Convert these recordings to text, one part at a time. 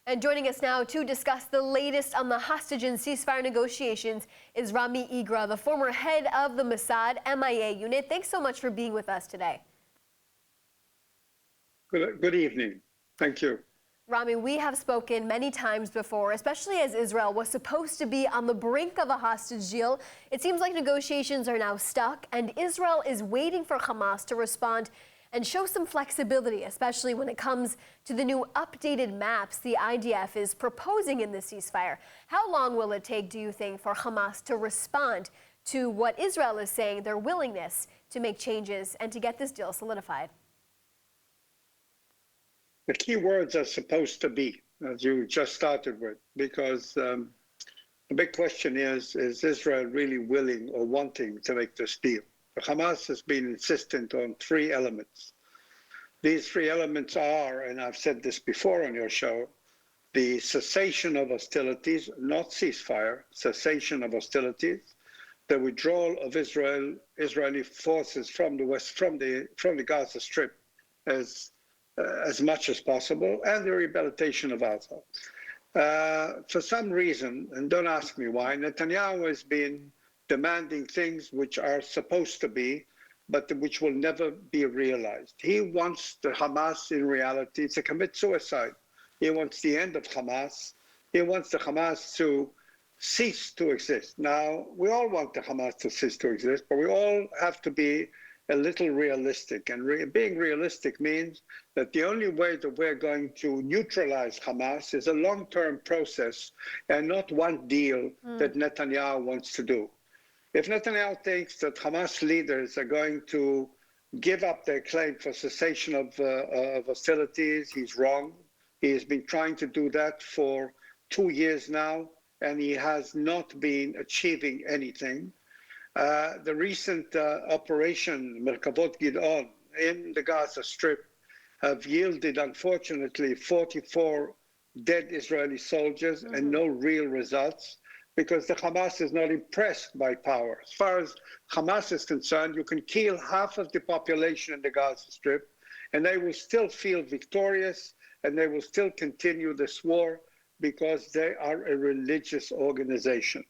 And joining us now to discuss the latest on the hostage and ceasefire negotiations is Rami Igra, the former head of the Mossad MIA unit. Thanks so much for being with us today. Good evening. Thank you. Rami, we have spoken many times before, especially as Israel was supposed to be on the brink of a hostage deal. It seems like negotiations are now stuck, and Israel is waiting for Hamas to respond and show some flexibility, especially when it comes to the new updated maps the IDF is proposing in the ceasefire. How long will it take, do you think, for Hamas to respond to what Israel is saying, their willingness to make changes and to get this deal solidified? The key words are supposed to be, as you just started with, because the big question is Israel really willing or wanting to make this deal? Hamas has been insistent on three elements. These three elements are, and I've said this before on your show, the cessation of hostilities, not ceasefire, cessation of hostilities, the withdrawal of Israeli forces from the west, from the Gaza Strip as much as possible, and the rehabilitation of Gaza. For some reason, and don't ask me why, Netanyahu has been demanding things which are supposed to be, but which will never be realized. He wants the Hamas, in reality, to commit suicide. He wants the end of Hamas. He wants the Hamas to cease to exist. Now, we all want the Hamas to cease to exist, but we all have to be a little realistic. And being realistic means that the only way that we're going to neutralize Hamas is a long-term process and not one deal that Netanyahu wants to do. If Netanyahu thinks that Hamas leaders are going to give up their claim for cessation of hostilities, he's wrong. He has been trying to do that for 2 years now, and he has not been achieving anything. The recent operation, Merkavot Gidon, in the Gaza Strip have yielded, unfortunately, 44 dead Israeli soldiers and no real results, because the Hamas is not impressed by power. As far as Hamas is concerned, you can kill half of the population in the Gaza Strip, and they will still feel victorious, and they will still continue this war because they are a religious organization.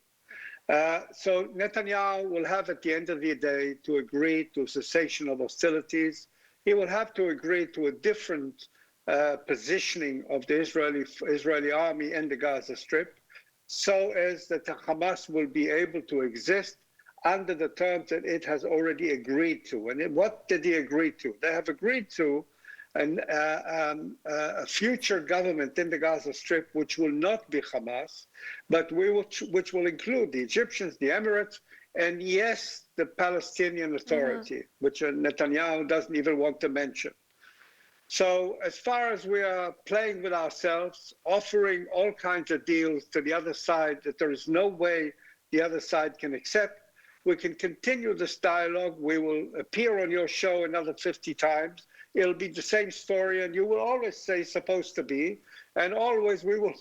So Netanyahu will have, at the end of the day, to agree to cessation of hostilities. He will have to agree to a different positioning of the Israeli army in the Gaza Strip, so as that the Hamas will be able to exist under the terms that it has already agreed to. And what did he agree to? They have agreed to a future government in the Gaza Strip which will not be Hamas, but which will include the Egyptians, the Emirates, and yes, the Palestinian Authority, which Netanyahu doesn't even want to mention. So as far as we are playing with ourselves, offering all kinds of deals to the other side that there is no way the other side can accept, we can continue this dialogue. We will appear on your show another 50 times. It'll be the same story, and you will always say supposed to be, and always we will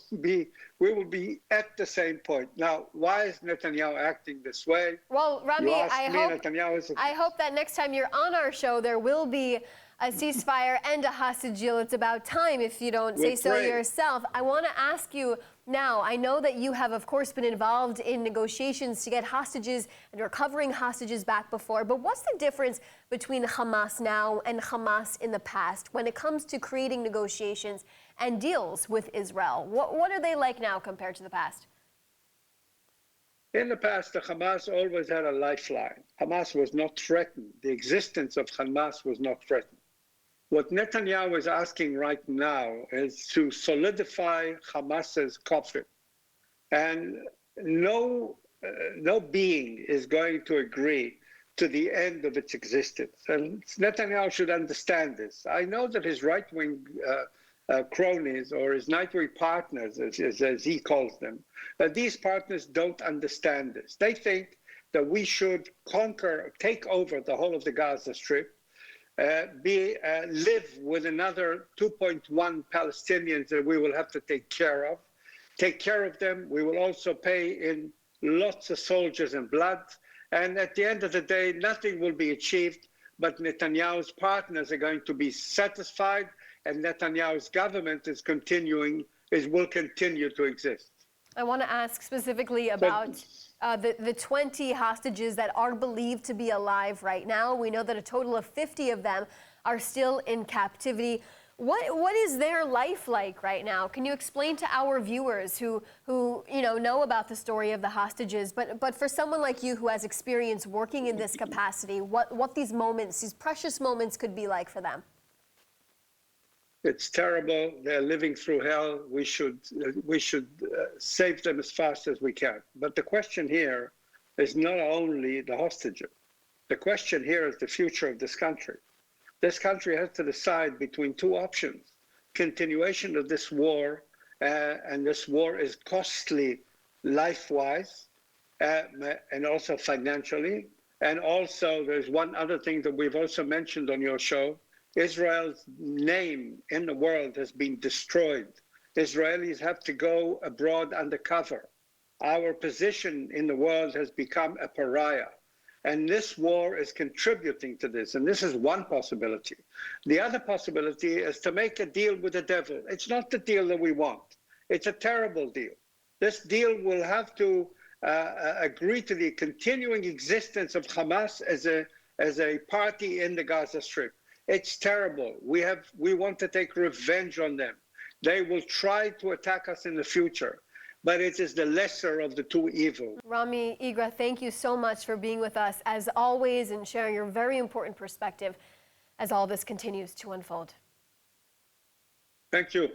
be at the same point. Now, why is Netanyahu acting this way? Well, Rami, I hope that next time you're on our show, there will be a ceasefire and a hostage deal. It's about time, if you don't say so yourself. I want to ask you now, I know that you have, of course, been involved in negotiations to get hostages and recovering hostages back before, but what's the difference between Hamas now and Hamas in the past when it comes to creating negotiations and deals with Israel? What are they like now compared to the past? In the past, the Hamas always had a lifeline. Hamas was not threatened. The existence of Hamas was not threatened. What Netanyahu is asking right now is to solidify Hamas's coffin. And no being is going to agree to the end of its existence. And Netanyahu should understand this. I know that his right-wing cronies, or his right-wing partners, as he calls them, these partners don't understand this. They think that we should take over the whole of the Gaza Strip, live with another 2.1 Palestinians that we will have to take care of them. We will also pay in lots of soldiers and blood. And at the end of the day, nothing will be achieved, but Netanyahu's partners are going to be satisfied, and Netanyahu's government is continuing will continue to exist. I want to ask specifically about the 20 hostages that are believed to be alive right now. We know that a total of 50 of them are still in captivity. What is their life like right now? Can you explain to our viewers who know about the story of the hostages, but for someone like you who has experience working in this capacity, what these moments, these precious moments could be like for them? It's terrible. They're living through hell. We should save them as fast as we can. But the question here is not only the hostages. The question here is the future of this country. This country has to decide between two options: continuation of this war, and this war is costly life-wise, and also financially. And also, there's one other thing that we've also mentioned on your show. Israel's name in the world has been destroyed. Israelis have to go abroad undercover. Our position in the world has become a pariah. And this war is contributing to this. And this is one possibility. The other possibility is to make a deal with the devil. It's not the deal that we want. It's a terrible deal. This deal will have to agree to the continuing existence of Hamas as a party in the Gaza Strip. It's terrible. We want to take revenge on them. They will try to attack us in the future, but it is the lesser of the two evils. Rami, Igra, thank you so much for being with us, as always, and sharing your very important perspective as all this continues to unfold. Thank you.